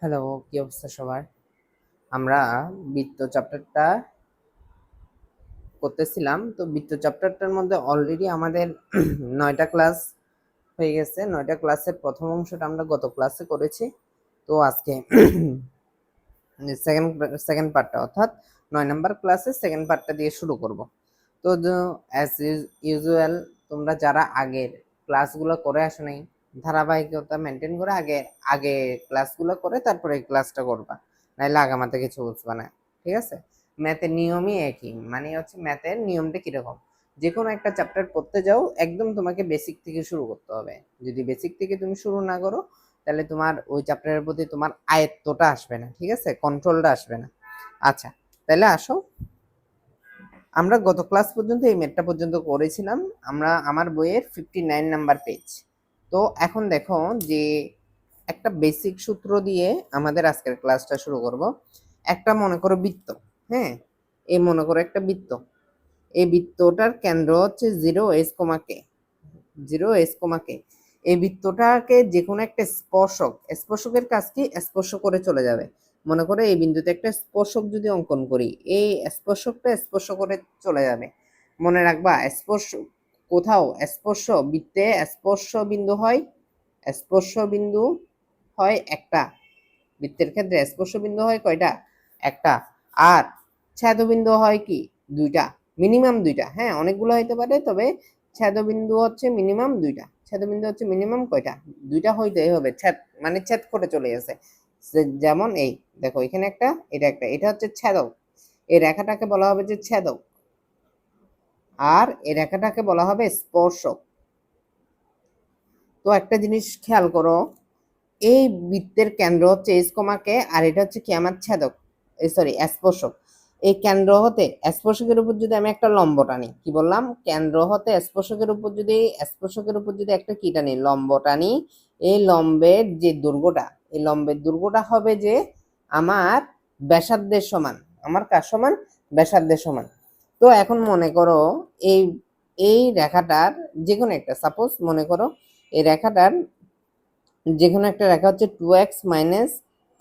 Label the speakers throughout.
Speaker 1: Hello, কি অবস্থা সবার? আমরা বৃত্ত চ্যাপ্টারটা করতেছিলাম। তো বৃত্ত চ্যাপ্টারটার মধ্যে অলরেডি আমাদের 9টা ক্লাস হয়ে গেছে। 9টা ক্লাসের প্রথম অংশটা আমরা গত ক্লাসে করেছি। তো আজকে সেকেন্ড সেকেন্ড পার্টটা অর্থাৎ 9 নাম্বার ক্লাসের সেকেন্ড পার্টটা দিয়ে শুরু করব। তো অ্যাজ ইউজুয়াল তোমরা যারা আগের ক্লাসগুলো করে আসো নাই, ধারাবাহিকতা মেনটেন করে আগে আগে ক্লাসগুলো করে তারপরে এই ক্লাসটা করবা, নাহলে আগামাতে কিছু বুঝবা না। ঠিক আছে? ম্যাথের নিয়মই একই, মানে হচ্ছে ম্যাথের নিয়মটা কিরকম, যে কোনো একটা চ্যাপ্টার পড়তে যাও একদম তোমাকে বেসিক থেকে শুরু করতে হবে। যদি বেসিক থেকে তুমি শুরু না করো তাহলে তোমার ওই চ্যাপ্টারের প্রতি তোমার আয়ত্তটা আসবে না, ঠিক আছে, কন্ট্রোলটা আসবে না। আচ্ছা, তাহলে আসো, আমরা গত ক্লাস পর্যন্ত এই ম্যাথটা পর্যন্ত করেছিলাম। আমার বইয়ের 59 নাম্বার পেজ। তো এখন দেখো যে একটা বেসিক সূত্র দিয়ে আমাদের আজকের ক্লাসটা শুরু করব। একটা মনে করো বৃত্ত, হ্যাঁ, এই মনে করো একটা বৃত্ত, এই বৃত্তটার কেন্দ্র হচ্ছে 0 s, জিরো এস কমাকে, এই বৃত্তটাকে যে কোনো একটা স্পর্শকের কাজ কি, স্পর্শ করে চলে যাবে। মনে করো এই বিন্দুতে একটা স্পর্শক যদি অঙ্কন করি, এই স্পর্শকটা স্পর্শ করে চলে যাবে। মনে রাখবা, স্পর্শ কোথাও স্পর্শ বৃত্তে স্পর্শ বিন্দু হয়, স্পর্শ বিন্দু হয় একটা, বৃত্তের ক্ষেত্রে স্পর্শ বিন্দু হয় কয়টা? একটা। আর ছেদবিন্দু হয় কি? দুইটা, মিনিমাম দুইটা। হ্যাঁ, অনেকগুলো হইতে পারে, তবে ছেদবিন্দু হচ্ছে মিনিমাম দুইটা। ছেদবিন্দু হচ্ছে মিনিমাম কয়টা? দুইটা হইতেই হবে। ছেদ মানে ছেদ করে চলে গেছে। যেমন এই দেখো, এখানে একটা, এটা একটা, এটা হচ্ছে ছেদক। এই রেখাটাকে বলা হবে যে ছেদক, আর এই রেখাটাকে বলা হবে স্পর্শক। তো একটা জিনিস খেয়াল করো, এই বৃত্তের কেন্দ্র হচ্ছে কে, আর এটা হচ্ছে কি আমার ছেদক, সরি স্পর্শক। এই কেন্দ্র হতে স্পর্শকের উপর যদি আমি একটা লম্ব টানি, কি বললাম, কেন্দ্র হতে স্পর্শকের উপর যদি একটা কি টানি, লম্ব টানি, এই লম্বের যে দৈর্ঘ্যটা, এই লম্বের দৈর্ঘ্যটা হবে যে আমার ব্যাসার্ধের সমান। আমার কার সমান? ব্যাসার্ধের সমান। তো এখন মনে করো এই এই রেখাটার যে কোনো একটা, সাপোজ মনে করো এই রেখাটার যে কোনো একটা রেখা হচ্ছে 2x -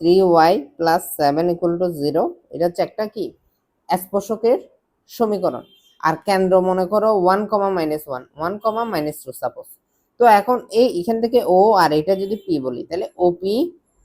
Speaker 1: 3y + 7 = 0। এটা হচ্ছে একটা কি, স্পর্শকের সমীকরণ। আর কেন্দ্র মনে করো 1, -1, 1, -2 সাপোজ। তো এখন এখান থেকে ও আর এটা যদি পি বলি, তাহলে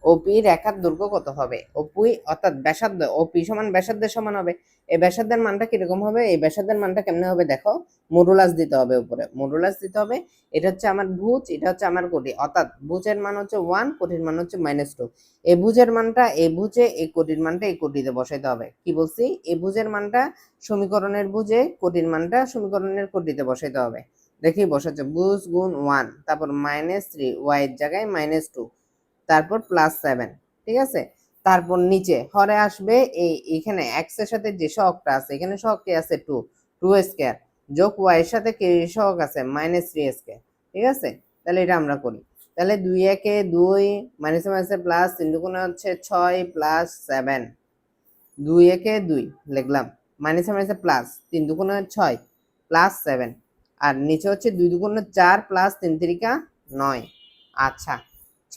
Speaker 1: ওপি রেখার দৈর্ঘ্য কত হবে? ওপি অর্থাৎ ব্যাসার্ধ, ওপি সমান ব্যাসার্ধের সমান হবে। এই ব্যাসার্ধের মানটা কিরকম হবে? এই ব্যাসার্ধের মানটা কেমনে হবে দেখো, মডুলাস দিতে হবে, উপরে মডুলাস দিতে হবে। এটা হচ্ছে আমার ভুজ, এটা হচ্ছে আমার কোটি, অর্থাৎ ভুজের মান হচ্ছে 1, কোটির মান হচ্ছে -2। এই ভুজের মানটা এই ভুজে, এই কোটির মানটা এই কোটিতে বসাইতে হবে। কি বলছি? এই ভুজের মানটা সমীকরণের ভুজে, কোটির মানটা সমীকরণের কোটিতে বসাইতে হবে। দেখি বসাচ্ছে, ভুজ গুণ 1, তারপর -3, y এর জায়গায় -2, তারপর +7। ঠিক আছে? তারপর নিচে হরে আসবে এখানে x এর সাথে যে সহগটা আছে, এখানে সহগ কি আছে? 2 স্কয়ার, যোগ y এর সাথে কি সহগ আছে? -3 স্কয়ার। ঠিক আছে? তাহলে এটা আমরা করি। তাহলে 2 একে 2, মাইনাসে মাইনাসে প্লাস, 3 দুগুণে হচ্ছে 6 + 7, 2 একে 2 লিখলাম, মাইনাসে মাইনাসে প্লাস, 3 দুগুণে 6 +7, আর নিচে হচ্ছে 2 দুগুণে 4 + 3 তিরিকা 9। আচ্ছা,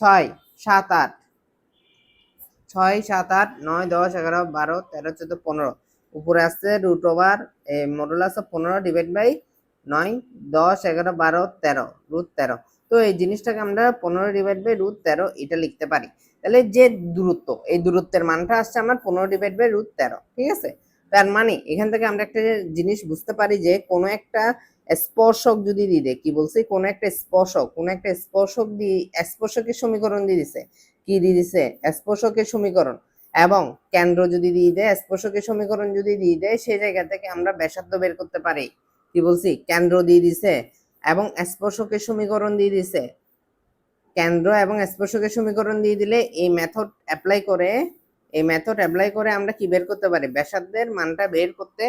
Speaker 1: 6 7 8, 6 7 8 9 10 11 12 13 14 15, উপরে আসছে মডুলাস অফ 15 ডিভাইড বাই 9, 10 11 12 13, √13। তো এই জিনিসটাকে আমরা 15 ডিভাইড বাই √13 এটা লিখতে পারি। তাহলে যে দূরত্ব, এই দূরত্বের মানটা আসছে আমার 15 ডিভাইড বাই √13। ঠিক আছে? তার মানে এখান থেকে আমরা একটা জিনিস বুঝতে পারি যে কোনো একটা স্পর্শক যদি দিয়ে দেয়, কি বলছি, কোনো একটা স্পর্শক দিয়ে, স্পর্শকের সমীকরণ দিয়ে দিছে, কি দিয়ে দিছে? স্পর্শকের সমীকরণ। এবং কেন্দ্র যদি দিয়ে দেয়, স্পর্শকের সমীকরণ যদি দিয়ে দেয়, সেই জায়গা থেকে আমরা ব্যাসার্ধ বের করতে পারি। কি বলছি? কেন্দ্র দিয়ে দিছে এবং স্পর্শকের সমীকরণ দিয়ে দিছে। কেন্দ্র এবং স্পর্শকের সমীকরণ দিয়ে দিলে এই মেথড অ্যাপ্লাই করে আমরা কি বের করতে পারি? ব্যাসার্ধের মানটা বের করতে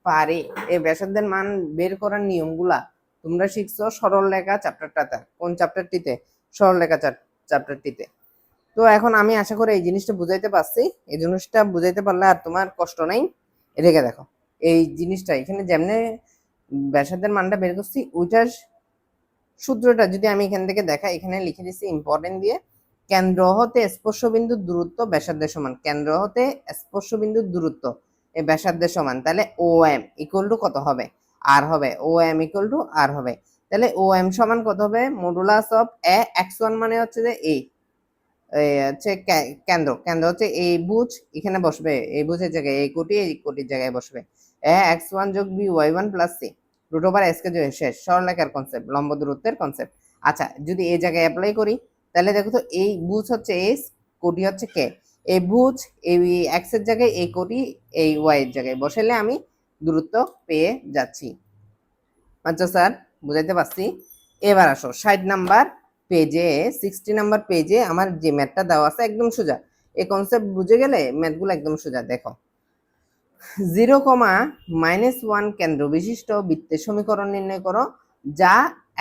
Speaker 1: পারি। এই ব্যাসার্ধের মান বের করার নিয়মগুলা তোমরা শিখছো সরলরেখা চ্যাপ্টারটাতে। কোন চ্যাপ্টারটিতে? সরলরেখা চ্যাপ্টারটিতে। তো এখন আমি আশা করি এই জিনিসটা বুঝাইতে পারছি। এই জিনিসটা বুঝাইতে পারলে আর তোমার কষ্ট নাই। এদিকে দেখো, এই জিনিসটা এখানে যেমনে ব্যাসার্ধের মানটা বের করছি, ওইটার সূত্রটা যদি আমি এখান থেকে দেখাই, এখানে লিখে দিচ্ছি ইম্পর্টেন্ট দিয়ে, কেন্দ্র হতে স্পর্শবিন্দুর দূরত্ব ব্যাসার্ধের সমান, কেন্দ্র হতে স্পর্শবিন্দুর দূরত্ব এই ব্যাসার্ধের সমান, তাহলে ও এম ইকুয়াল টু কত হবে, আর হবে, ও এম ইকুয়াল টু আর হবে। তাহলে ও এম সমান কত হবে, modulus of A x one মানে হচ্ছে যে এই হচ্ছে কেন্দ্র, কেন্দ্র হচ্ছে এই ভুজ, এখানে বসবে এই ভুজের জায়গায় এই কোটির জায়গায় বসবে এ এক্স ওয়ান যোগ b y one plus c root over এস কে শেষ, সরলরেখার কনসেপ্ট, লম্ব দূরত্বের কনসেপ্ট। আচ্ছা যদি এই জায়গায় অ্যাপ্লাই করি তাহলে দেখো তো এই ভুজ হচ্ছে এস, কোটি হচ্ছে কে, এই ভুজ এই এক্স এর জায়গায় এই কোটি এই ওয়াই এর জায়গায় বসালে আমি দূরত্ব পেয়ে যাচ্ছি। আচ্ছা স্যার বুঝাইতে পারছি। এবার আসো 60 নাম্বার পেজে, 60 নাম্বার পেজে আমার যে ম্যাথটা দেওয়া আছে একদম সোজা, এই কনসেপ্ট বুঝে গেলে ম্যাথগুলো একদম সোজা। দেখো 0,-1 কেন্দ্র বিশিষ্ট বৃত্তের সমীকরণ নির্ণয় করো যা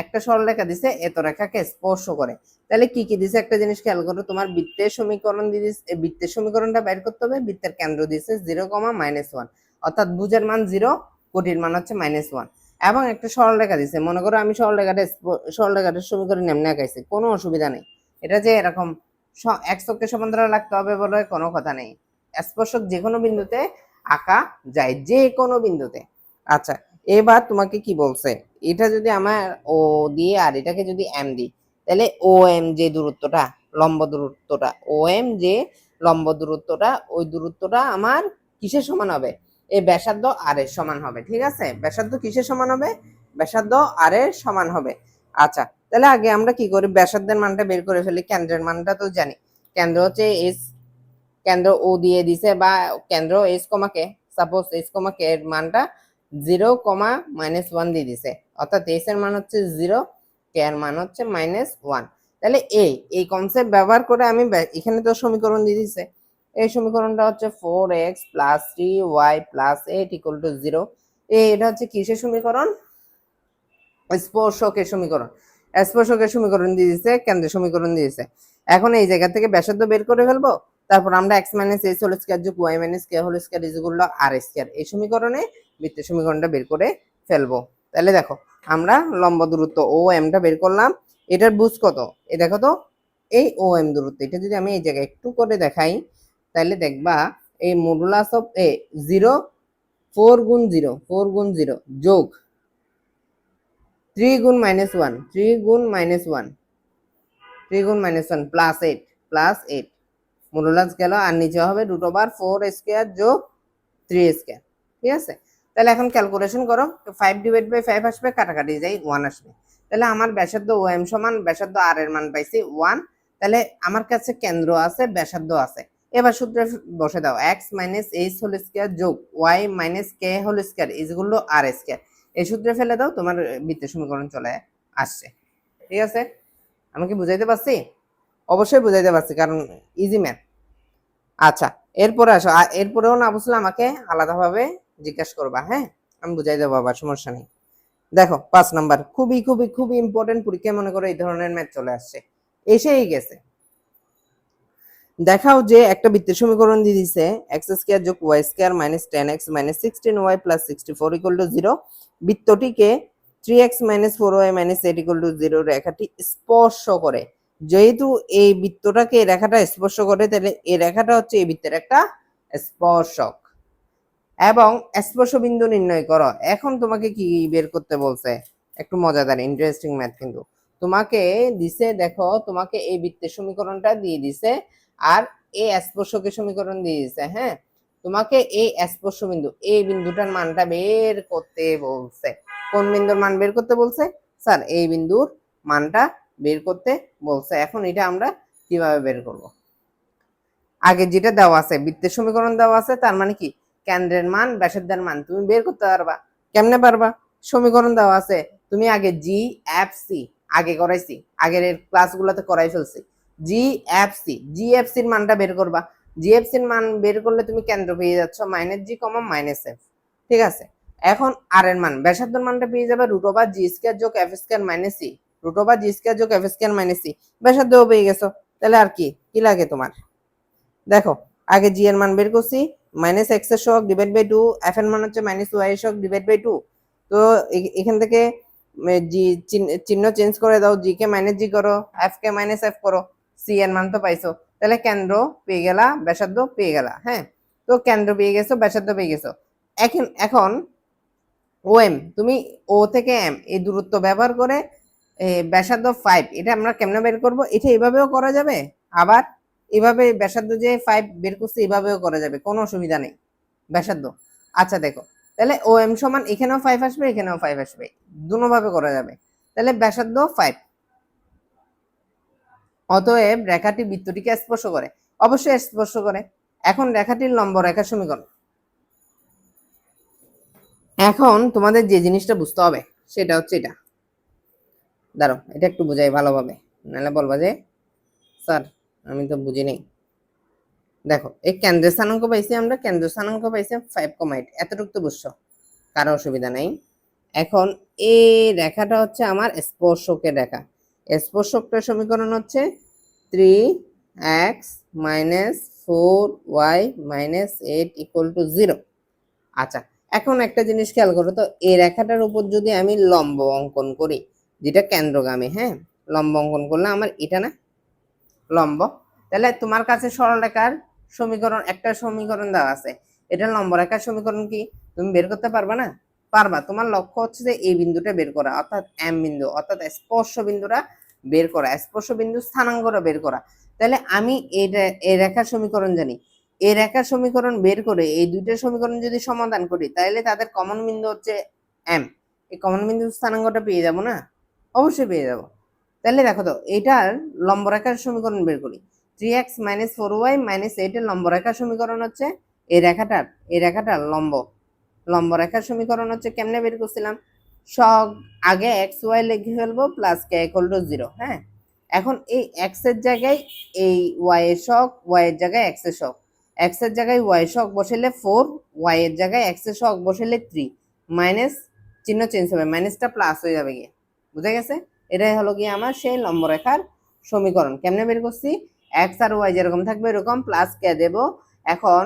Speaker 1: একটা সরলরেখা দিছে এত রেখাকে স্পর্শ করে। তাহলে কি কি দিছে একটা জিনিস খেয়াল করো, তোমার বৃত্তের সমীকরণ দিছে, বৃত্তের সমীকরণটা বের করতে হবে, বৃত্তের কেন্দ্র দিছে 0,-1 অর্থাৎ ভুজের মান 0, কোটির মান হচ্ছে -1 এবং একটা সরলরেখা দিছে। মনে করো আমি সরলরেখাটার সমীকরণ এমনি আঁকাইছি, কোনো অসুবিধা নেই। এটা যে এরকম এক চক্রের সমান্তরাল রাখতে হবে বলে কোনো কথা নেই, স্পর্শক যে কোনো বিন্দুতে আঁকা যায়, যে কোনো বিন্দুতে। আচ্ছা এবার তোমাকে কি বলছে, এটা যদি আমার ও দিয়ে আর এটাকে যদি এম দিই তাহলে ও এম যে দূরত্বটা, লম্ব দূরত্বটা, ও এম যে লম্ব দূরত্বটা, ওই দূরত্বটা আমার কিসের সমান হবে, এই ব্যাসার্ধ আর এর সমান হবে। ঠিক আছে, ব্যাসার্ধ কিসের সমান হবে, ব্যাসার্ধ আর এর সমান হবে। আচ্ছা তাহলে আগে আমরা কি করি, ব্যাসার্ধের মানটা বের করে ফেলি, কেন্দ্রের মানটা তো জানি, কেন্দ্র হচ্ছে এস, কেন্দ্র ও দিয়ে দিছে বা কেন্দ্র এস কমাকে, সাপোজ এস কমাকে এর মানটা 0,-1 দিয়ে দিছে, অর্থাৎ এস এর মান হচ্ছে 0, কে এর মান হচ্ছে -1। তাহলে এই কনসেপ্ট ব্যবহার করে আমি এখানে তো সমীকরণ দিয়ে দিছে, এই সমীকরণটা হচ্ছে 4x + 3y + 8 = 0। এটা হচ্ছে কিসের সমীকরণ, স্পর্শকের সমীকরণ, স্পর্শকের সমীকরণ দিয়ে দিছে, কেন্দ্রের সমীকরণ দিয়ে দিছে। এখন এই জায়গা থেকে ব্যাসার্ধ বের করে ফেলবো, তারপর আমরা x - h হোল স্কয়ার যোগ y - k whole square = r square, এই সমীকরণে বৃত্তের সমীকরণটা বের করে ফেলবো। তাহলে দেখো আমরা লম্ব দূরত্ব ও এমটা বের করলাম, এটার ভুজ কত, এই দেখো তো এই ও এম দূরত্ব, এটা যদি আমি এই জায়গায় একটু করে দেখাই তাহলে দেখবা এই মডুলাস অফ এ 0, 4 গুণ 0, 4 গুণ 0 যোগ 3 গুণ -1, 3 গুণ -1, 3 গুণ -1 +8 মডুলাস গেল, আর নিচে হবে √4 স্কয়ার যোগ 3 স্কয়ার। ঠিক আছে, তাহলে এখন ক্যালকুলেশন করো, 5/5 আসবে, কাটাকাটি যাই 1 আসবে। তাহলে আমার ব্যাসার্ধ ও এম সমান ব্যাসার্ধ আর এর মান পাইছি 1। তাহলে আমার কাছে কেন্দ্র আছে, ব্যাসার্ধ আছে, এবার সূত্রে বসে দাও, x - h হোল স্কয়ার যোগ y - k whole square = r square, এই সূত্রে ফেলে দাও, তোমার বৃত্তের সমীকরণ চলে আসছে। ঠিক আছে, আমি কি বুঝাইতে পারছি? অবশ্যই বুঝাইতে পারছি, কারণ ইজি ম্যাথ। আচ্ছা এরপরে আসো, এরপরেও না বুঝলে আমাকে আলাদাভাবে জিজ্ঞাসা করবা, হ্যাঁ আমি বুঝাই দেবো, আবার সমস্যা নেই। দেখো 5 নাম্বার, খুবই খুবই খুবই ইম্পর্টেন্ট, পরীক্ষায় মনে করো এই ধরনের ম্যাথ চলে আসছে, এসেই গেছে। দেখাও যে একটা বৃত্তের সমীকরণ দিয়ে দিছে x² যোগ y² - 10x - 16y + 64 = 0, বৃত্তটিকে 3x - 4y - 8 = 0 রেখাটি স্পর্শ করে। যেহেতু এই বৃত্তটাকে রেখাটা স্পর্শ করে, তাহলে এই রেখাটা হচ্ছে এই বৃত্তের একটা স্পর্শক এবং স্পর্শ বিন্দু নির্ণয় করো। এখন তোমাকে কি বের করতে বলছে, একটু মজাদার ইন্টারেস্টিং ম্যাথ কিন্তু তোমাকে দিছে। দেখো তোমাকে এই বৃত্তের সমীকরণটা দিয়ে দিছে আর এই স্পর্শকের সমীকরণ দিয়ে দিছে, হ্যাঁ তোমাকে এই স্পর্শ বিন্দু, এই বিন্দুটার মানটা বের করতে বলছে। কোন বিন্দুর মান বের করতে বলছে, স্যার এই বিন্দুর মানটা বের করতে বলছে। এখন এটা আমরা কিভাবে বের করব, আগে যেটা দেওয়া আছে বৃত্তের সমীকরণ দেওয়া আছে, তার মানে কি কেন্দ্রের মান ব্যাসার্ধের মান তুমি বের করতে পারবা। কেমনে পারবা, সমীকরণ দেওয়া আছে, তুমি আগে জি এফ সি আগে করাইছি, আগের ক্লাসগুলোতে করাই ফেলছি, জি এফ সির মানটা বের করবা। জিএফসির মান বের করলে তুমি কেন্দ্র পেয়ে যাচ্ছ -g, -f। ঠিক আছে, এখন আর এর মান ব্যাসার্ধের মানটা পেয়ে যাবে √g² যোগ f² - c, √g² যোগ f² - c, ব্যাসার্ধও পেয়ে গেছো। তাহলে আর কি কি লাগে তোমার, দেখো আগে জি এর মান বের করছি, -x এর সহগ /2, f এর মান হচ্ছে -y এর সহগ /2। তো এখান থেকে জি চিহ্ন চেঞ্জ করে দাও, জি কে -g করো, f কে -f করো, সি এর মান তো পাইছো, তাহলে কেন্দ্র পেয়ে গেলা, ব্যাসার্ধ পেয়ে গেলা। হ্যাঁ, তো কেন্দ্র পেয়ে গেছো, ব্যাসার্ধ পেয়ে গেছো। এখন ও এম, তুমি ও থেকে এম এই দূরত্ব ব্যবহার করে ব্যাসার্ধ 5, এটা আমরা কেমনে বের করব? এটা এভাবেও করা যাবে, আবার এভাবে ব্যাসার্ধ যে 5 বের করছে এভাবেও করা যাবে, কোনো অসুবিধা নেই। ব্যাসার্ধ, আচ্ছা দেখো, তাহলে ও এম সমান এখানেও 5 আসবে, এখানেও 5 আসবে, দুটোভাবে করা যাবে। তাহলে ব্যাসার্ধ 5, অতএব রেখাটি বৃত্তটিকে স্পর্শ করে। অবশ্যই স্পর্শ করে। এখন রেখাটির লম্ব রেখার সমীকরণ। এখন তোমাদের যে জিনিসটা বুঝতে হবে সেটা হচ্ছে এটা, দাঁড়াও এটা একটু বুঝাই ভালোভাবে, নাহলে বলবা যে স্যার আমি তো বুঝি নেই। দেখো এই কেন্দ্রের স্থানাঙ্ক পাইছি, আমরা কেন্দ্রের স্থানাঙ্ক পাইছি 5,8, এতটুকু তো বুঝছো, কারো অসুবিধা নেই। এখন এই রেখাটা হচ্ছে আমার স্পর্শকের রেখা। স্পর্শকটার সমীকরণ হচ্ছে 3x - 4y - 8 = 0। আচ্ছা, এখন একটা জিনিস খেয়াল করো তো, এই রেখাটার উপর যদি আমি লম্ব অঙ্কন করি, যেটা কেন্দ্রগামী, হ্যাঁ, লম্ব অঙ্কন করলে আমার এটা না লম্ব, তাহলে তোমার কাছে সরলরেখার সমীকরণ, একটা সমীকরণ দেওয়া আছে, এটা লম্ব রেখার সমীকরণ কি তুমি বের করতে পারবা না? পারবা। তোমার লক্ষ্য হচ্ছে যে এই বিন্দুটা বের করা, অর্থাৎ এম বিন্দু, অর্থাৎ স্পর্শ বিন্দুটা বের করা, স্পর্শ বিন্দু স্থানাঙ্কটা বের করা। তাহলে আমি এই রেখার সমীকরণ জানি, এই রেখার সমীকরণ বের করে এই দুইটা সমীকরণ যদি সমাধান করি, তাহলে তাদের কমন বিন্দু হচ্ছে এম, এই কমন বিন্দু স্থানাঙ্কটা পেয়ে যাব না? অবশ্যই পেয়ে যাব। তাহলে দেখো তো, এটার লম্ব রেখার সমীকরণ বের করি। 3x - 4y - 8 এর লম্ব রেখার সমীকরণ হচ্ছে এই রেখাটার লম্ব রেখার সমীকরণ হচ্ছে কেমনে বের করছিলাম? সব আগে এক্স ওয়াই লিখে ফেলবো প্লাস কে ইকুয়াল টু 0। হ্যাঁ, এখন এই এক্স এর জায়গায় এই ওয়াই এর শক, ওয়াই এর জায়গায় এক্স এর শক, এক্স এর জায়গায় ওয়াই এর শক বসাইলে 4, ওয়াই এর জায়গায় এক্স এর শক বসাইলে 3, মাইনাস চিহ্ন চেঞ্জ হবে, মাইনাসটা প্লাস হয়ে যাবে গিয়ে। বুঝা গেছে? এটাই হলো গিয়ে আমার সেই লম্ব রেখার সমীকরণ। কেমনে বের করছি? এক্স আর ওয়াই যেরকম থাকবে এরকম প্লাস কে দেব। এখন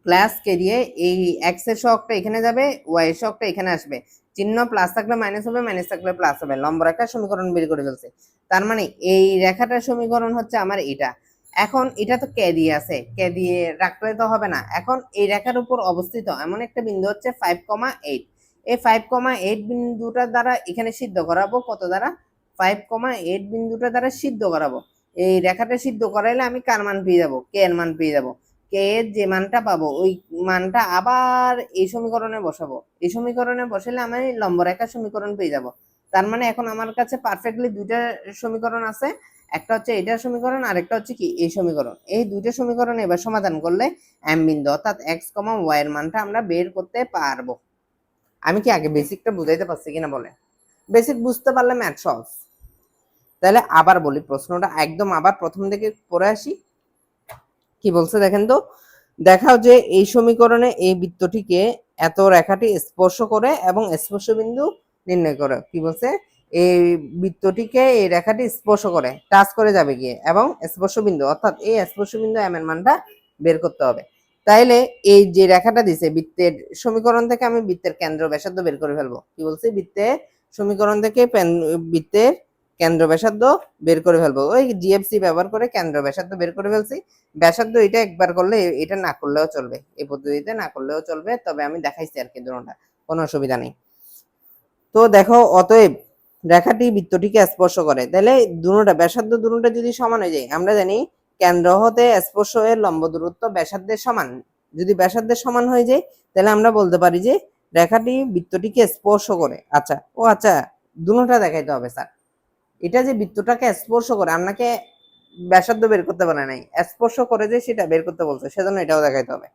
Speaker 1: প্লাস কে দিয়ে এই এক্স এর শকটা এখানে যাবে, ওয়াই এর শকটা এখানে আসবে, চিহ্ন প্লাস থাকলে মাইনাস হবে, মাইনাস থাকলে প্লাস হবে, লম্ব রেখার সমীকরণ বের করে ফেলছে। তার মানে এই রেখাটার সমীকরণ হচ্ছে আমার এটা। এখন এটা তো কে দিয়ে আছে, কে দিয়ে রাখলে তো হবে না। এখন এই রেখার উপর অবস্থিত এমন একটা বিন্দু হচ্ছে 5,8, এই 5,8 বিন্দুটা দ্বারা এখানে সিদ্ধ করাবো, কত দ্বারা? 5,8 বিন্দুটা দ্বারা সিদ্ধ করাবো। এই রেখাটা সিদ্ধ করাইলে আমি কার মান পেয়ে যাবো? কে এর মান পেয়ে যাবো। কে এর যে মানটা পাবো ওই মানটা আবার এই সমীকরণে বসাবো, এই সমীকরণে বসালে আমি লম্ব রেখার সমীকরণ পেয়ে যাব। তার মানে এখন আমার কাছে পারফেক্টলি দুইটা সমীকরণ আছে, একটা হচ্ছে এটার সমীকরণ আর একটা হচ্ছে কি এই সমীকরণ। এই দুইটা সমীকরণ এবার সমাধান করলে এম বিন্দু অর্থাৎ এক্স কমা ওয়াই এর মানটা আমরা বের করতে পারবো। আমি কি আগে বেসিকটা বুঝাইতে পারছি কিনা বলে? বেসিক বুঝতে পারলে ম্যাথ সহজ। তাহলে আবার বলি, প্রশ্নটা একদম আবার প্রথম থেকে পড়ে আসি। কি বলছে দেখেন তো, দেখাও যে এই সমীকরণে এই বৃত্তটিকে এত রেখাটি স্পর্শ করে এবং স্পর্শ বিন্দু নির্ণয় করে। কি বলছে? এই বৃত্তটিকে এই রেখাটি স্পর্শ করে, টাচ করে যাবে গিয়ে, এবং স্পর্শ বিন্দু অর্থাৎ এই স্পর্শ বিন্দু এম এর মানটা বের করতে হবে। তাইলে এই যে রেখাটা দিছে বৃত্তের সমীকরণ থেকে আমি বৃত্তের কেন্দ্র ব্যাসার্ধ বের করে ফেলবো। কি বলছে? বৃত্তের সমীকরণ থেকে বৃত্তের কেন্দ্র ব্যাসার্ধ বের করে ফেলবো। ওই জিএফসি ব্যবহার করে কেন্দ্র ব্যাসার্ধ বের করে ফেলছি। ব্যাসার্ধ এটা একবার করলে, এটা না করলেও চলবে, এই পদ্ধতিতে না করলেও চলবে, তবে আমি দেখাইছি আর কি দুটোটা, কোনো অসুবিধা নেই। তো দেখো, অতএব রেখাটি বৃত্তটিকে স্পর্শ করে, তাহলে দুটোটা ব্যাসার্ধ দুটোটা যদি সমান হয়ে যায়, আমরা জানি কেন্দ্র হতে স্পর্শ এর লম্ব দূরত্ব ব্যাসার্ধের সমান। যদি ব্যাসার্ধের সমান হয়ে যায় তাহলে আমরা বলতে পারি যে রেখাটি বৃত্তটিকে স্পর্শ করে। আচ্ছা, ও আচ্ছা, দুটোটা দেখাইতে হবে স্যার। এটা যে বৃত্তটাকে স্পর্শ করে, আপনাকে ব্যাসার্ধ বের করতে পারে নাই, স্পর্শ করে যে সেটা বের করতে বলছে, সেজন্য এটাও দেখাইতে হবে।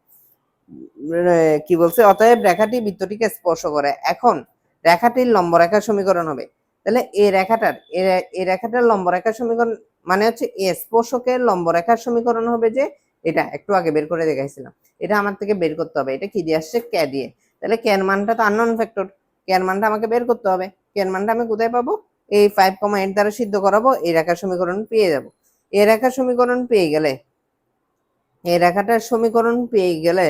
Speaker 1: কি বলছে? অতএব রেখাটি বৃত্তটিকে স্পর্শ করে। এখন রেখাটির লম্ব রেখার সমীকরণ হবে, তাহলে এই রেখাটার লম্ব রেখার সমীকরণ মানে হচ্ছে এ স্পর্শকের লম্ব রেখার সমীকরণ হবে যে এটা একটু আগে বের করে দেখাইছিলাম। এটা আমার থেকে বের করতে হবে। এটা কি দিয়ে আসছে? কে দিয়ে। তাহলে কে এর মানটা তো আননোন ফ্যাক্টর, কে এর মানটা আমাকে বের করতে হবে। কে এর মানটা আমি কোথায় পাবো? এই 5,8 দ্বারা সিদ্ধ করাবো, এই রেখার সমীকরণ পেয়ে যাব। এই রেখার সমীকরণ পেয়ে গেলে, এই রেখাটার সমীকরণ পেয়ে গেলে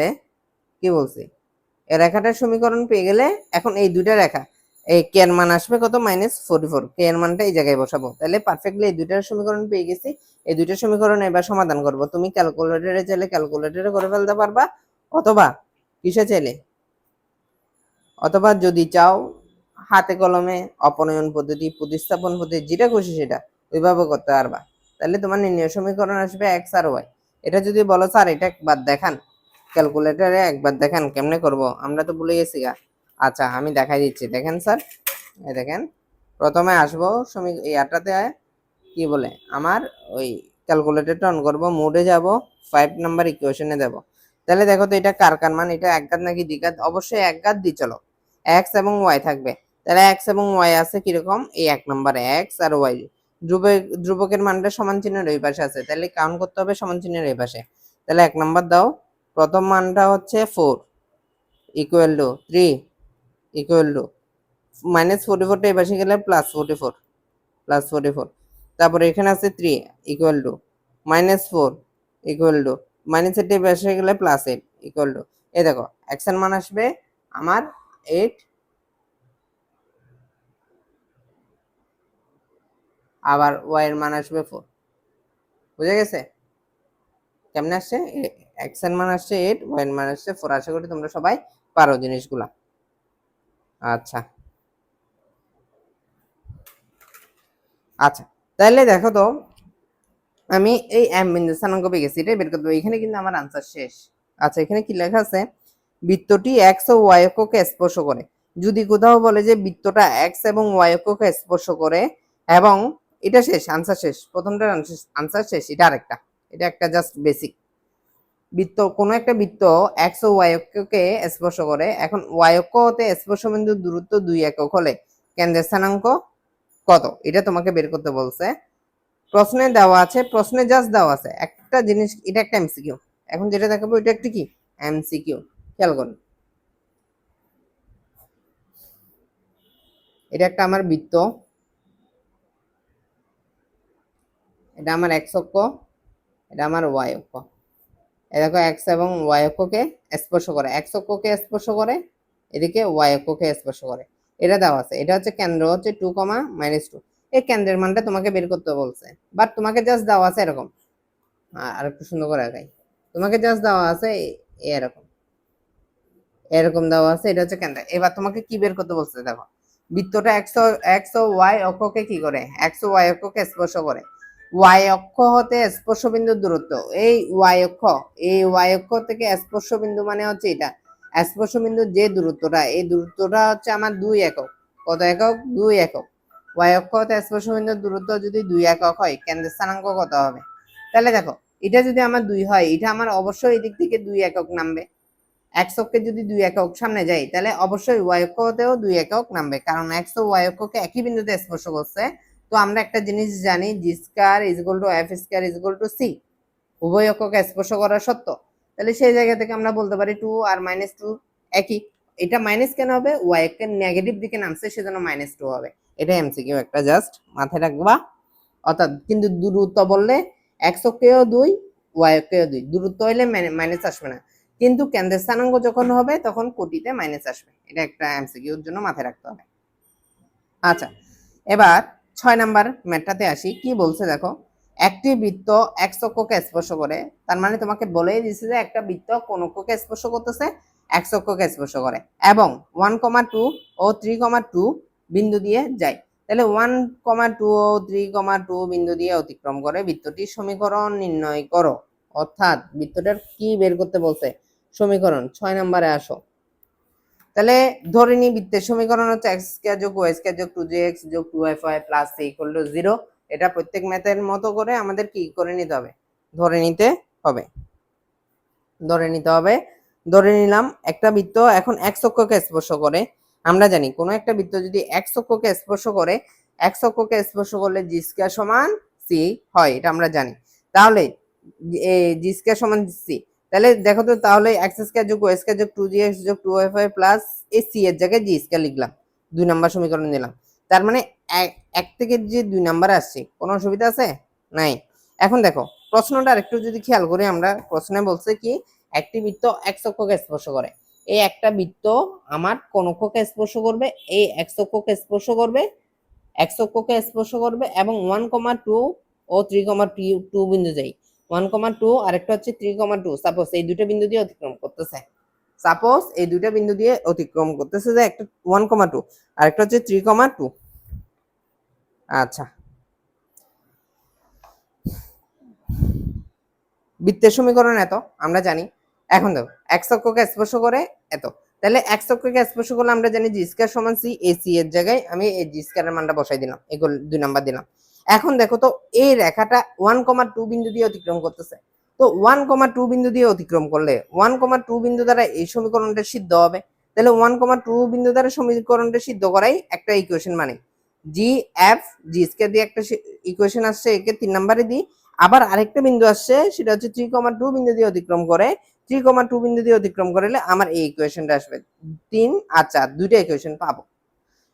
Speaker 1: কি বলছি? এই রেখাটার সমীকরণ পেয়ে গেলে এখন এই দুইটা রেখা, এই কে এর মান আসবে কত -44, কে এর মানটা এই জায়গায় বসাবো। তাহলে পারফেক্টলি এই দুইটার সমীকরণ পেয়ে গেছি। এই দুইটা সমীকরণ এবার সমাধান করব। তুমি ক্যালকুলেটরে চাইলে ক্যালকুলেটরে করে ফেলতে পারবা, অথবা কিসে চাইলে, অথবা যদি চাও হাতে কলমে অপনয়ন পদ্ধতি, প্রতিস্থাপন পদ্ধতি, যেটা খুশি সেটা ওইভাবে করতে পারবা। তাহলে তোমার নির্ণয় সমীকরণ আসবে এক্স আর ওয়াই। এটা যদি বলো স্যার এটা একবার দেখান, ক্যালকুলেটরে একবার দেখান কেমনে করব, আমরা তো ভুলে গেছি গা। আচ্ছা আমি দেখাই দিচ্ছি, দেখেন স্যার, এই দেখেন প্রথমে আসবো ইয়াটাতে কি বলে আমার ওই ক্যালকুলেটরটা অন করবো, মোডে যাব, 5 নাম্বার ইকুয়েশনে দেব। তাহলে দেখো তো এটা কার কার মান, এটা এক ঘাত নাকি দ্বিঘাত? অবশ্যই এক ঘাত দি, চলো এক্স এবং ওয়াই থাকবে। তাহলে এক্স এবং ওয়াই আছে কিরকম, এই এক নম্বরে এক্স আর ওয়াই, ধ্রুবকের মানটা সমান চিহ্নের ওই পাশে আছে, তাহলে কাউন্ট করতে হবে সমান চিহ্নের এই পাশে। তাহলে এক নাম্বার দাও, প্রথম মানটা হচ্ছে 4 ইকুয়াল টু 3 ইকুয়াল টু -44টা এই পাশে গেলে +44, তারপরে এখানে আছে 3 ইকুয়াল টু -4 ইকুয়াল টু -8 এই পাশে গেলে +8 ইকুয়াল টু, এই দেখো এক্স এর মান আসবে আমার 8, আবার ওয়াই এর মান আসবে 4। বুঝে গেছে কেমনে আসছে? এক্স এর মান আসছে 8, ওয়াই এর মান আসছে 4। আশা করি তোমরা সবাই পারো জিনিসগুলা। আচ্ছা আচ্ছা, তাহলে দেখো তো আমি এই এম বিন্দু স্থানাঙ্ক পেয়ে গেছি, এটাই বের করতে হবে। এখানে কিন্তু আমার আনসার শেষ। আচ্ছা এখানে কি লেখা আছে, বৃত্তটি এক্স ও ওয়াই অক্ষকে স্পর্শ করে। যদি কোথাও বলে যে বৃত্তটা এক্স এবং ওয়াই অক্ষকে স্পর্শ করে, এবং এটা শেষ, আনসার শেষ, প্রথমটার আনসার শেষ। এটা আরেকটা, এটা একটা জাস্ট বেসিক। বৃত্ত, কোনো একটা বৃত্ত এক্স ও ওয়াই অক্ষকে স্পর্শ করে, এখন ওয়াই অক্ষ হতে স্পর্শ বিন্দুর দূরত্ব 2 একক হলে কেন্দ্রের স্থানাঙ্ক কত, এটা তোমাকে বের করতে বলছে। প্রশ্নে দেওয়া আছে, প্রশ্নে জাস্ট দেওয়া আছে একটা জিনিস, এটা একটা এমসিকিউ। এখন যেটা দেখাবো এটা একটা কি এমসিকিউ, খেয়াল করুন। এটা একটা আমার বৃত্ত, এটা আমার এক্স অক্ষ, এটা আমার ওয়াই অক্ষ। দেখো এক্স এবং ওয়াই অক্ষকে স্পর্শ করে, এক্স অক্ষকে স্পর্শ করে, এদিকে ওয়াই অক্ষকে স্পর্শ করে, এটা দেওয়া আছে। এটা হচ্ছে কেন্দ্র হচ্ছে 2, -2। এই কেন্দ্রের মানটা তোমাকে বের করতে বলছে, বাট তোমাকে জাস্ট দেওয়া আছে এরকম। আর একটু সুন্দর করে আগাই, তোমাকে জাস্ট দেওয়া আছে এরকম, এরকম দেওয়া আছে, এটা হচ্ছে কেন্দ্র। এবার তোমাকে কি বের করতে বলছে, দেখো বৃত্তটা এক্স ও ওয়াই অক্ষকে কি করে, এক্স ও ওয়াই অক্ষকে স্পর্শ করে। ওয়াই অক্ষ হতে স্পর্শ বিন্দুর দূরত্ব, এই ওয়াই অক্ষ থেকে স্পর্শ বিন্দু মানে হচ্ছে এটা, স্পর্শ বিন্দুর যে দূরত্বটা, এই দূরত্বটা হচ্ছে আমার 2 একক। কত একক? 2 একক। ওয়াই অক্ষ হতে স্পর্শ বিন্দুর দূরত্ব যদি 2 একক হয়, কেন্দ্রের স্থানাঙ্ক কত হবে? তাহলে দেখো এটা যদি আমার 2 হয়, এটা আমার অবশ্যই এই দিক থেকে 2 একক নামবে। এক্স অক্ষে যদি 2 একক সামনে যাই, তাহলে অবশ্যই ওয়াই অক্ষতেও 2 একক নামবে, কারণ এক্স ও ওয়াই অক্ষকে একই বিন্দুতে স্পর্শ করছে। তো আমরা একটা জিনিস জানি, G square is equal to F square is equal to C, উভয় অক্ষকে স্পর্শ করা সত্য। তাহলে সেই জায়গা থেকে আমরা বলতে পারি 2 আর -2 একই। এটা মাইনাস কেন হবে? ওয়াই এর নেগেটিভ দিকে নামছে, সেজন্য -2 হবে। এটা এমসিকিউ একটা, জাস্ট মাথায় রাখবা। অর্থাৎ কিন্তু দূরত্ব বললে এক্স অক্ষেও 2, ওয়াই অক্ষেও 2, দূরত্ব হইলে মাইনাস আসবে না, কিন্তু কেন্দ্রের স্থানাঙ্ক যখন হবে তখন কোটিতে মাইনাস আসবে। এটা একটা এমসিকিউর জন্য মাথায় রাখতে হবে। আচ্ছা এবার 6 নাম্বার ম্যাথটাতে আসি, কি বলছে দেখো, একটি বৃত্ত এক্স অক্ষকে স্পর্শ করে, তার মানে তোমাকে বলেই দিছে যে একটা বৃত্ত কোন অক্ষকে স্পর্শ করতেছে, এক্স অক্ষকে স্পর্শ করে, এবং 1, 2 ও 3, 2 বিন্দু দিয়ে যায়। তাহলে 1, 2 ও 3, 2 বিন্দু দিয়ে অতিক্রম করে বৃত্তটির সমীকরণ নির্ণয় করো। অর্থাৎ বৃত্তটার কি বের করতে বলছে, সমীকরণ। 6 নম্বরে আসো। তাহলে ধরে নি বৃত্তের সমীকরণ হচ্ছে এক্স স্কয়ার যোগ ওয়াই স্কয়ার যোগ 2jx যোগ 2fy plus c equal to 0। এটা প্রত্যেক ম্যাথের মতো করে আমাদের কি করে নিতে হবে, ধরে নিতে হবে। ধরে নিলাম একটা বৃত্ত এখন এক্স অক্ষকে স্পর্শ করে। আমরা জানি কোন একটা বৃত্ত যদি এক্স অক্ষকে স্পর্শ করে, এক্স অক্ষকে স্পর্শ করলে জি স্কয়ার সমান সি হয়, এটা আমরা জানি। তাহলে জি স্কয়ার সমান সি, তাহলে দেখো তো, তাহলে এক্স স্কয়ার যোগ ওয়াই স্কয়ার যোগ 2jx যোগ 2fy প্লাস এই সি এর জায়গায় জি স্কয়ার লিখলাম, 2 নাম্বার সমীকরণ দিলাম। তার মানে এক থেকে যে 2 নাম্বার আসছে, কোনো অসুবিধা আছে? নাই। এখন দেখো প্রশ্নটা আরেকটু যদি খেয়াল করি আমরা, প্রশ্নে বলছে কি একটি বৃত্ত এক্স অক্ষকে স্পর্শ করে। এই একটা বৃত্ত আমার কোন অক্ষকে স্পর্শ করবে, এই এক্স অক্ষকে স্পর্শ করবে, এবং 1,2 ও 3,2 বিন্দু যাই 1,2 আরেকটা হচ্ছে 3,2 সাপোজ এই দুটো বিন্দু দিয়ে অতিক্রম করতেছে, যে একটা 1,2 আরেকটা হচ্ছে 3,2। আচ্ছা, বৃত্তের সমীকরণ এত আমরা জানি। এখন দেখো এক্স অক্ষকে স্পর্শ করে এত, তাহলে এক্স অক্ষকে স্পর্শ করলে আমরা জানি জি স্কয়ার সমান সি, এই সি এর জায়গায় আমি এই জি স্কয়ারের মানটা বসাই দিলাম, এগুলো 2 নাম্বার দিলাম। এখন দেখো তো এই রেখাটা 1,2 বিন্দু দিয়ে অতিক্রম করতেছে, তো 1,2 বিন্দু দিয়ে অতিক্রম করলে 1,2 বিন্দু দ্বারা এই সমীকরণটা সিদ্ধ হবে, তাহলে 1,2 বিন্দু দ্বারা সমীকরণটা সিদ্ধ করাই একটা ইকুয়েশন, মানে জি এফ জি স্কয়ার দিয়ে একটা ইকুয়েশন আসছে, একে 3 নম্বরে দিই। আবার আরেকটা বিন্দু আসছে, সেটা হচ্ছে 3,2 বিন্দু দিয়ে অতিক্রম করে, 3,2 বিন্দু দিয়ে অতিক্রম করলে আমার এই ইকুয়েশনটা আসবে 3 আর 4, দুইটা ইকুয়েশন পাবো।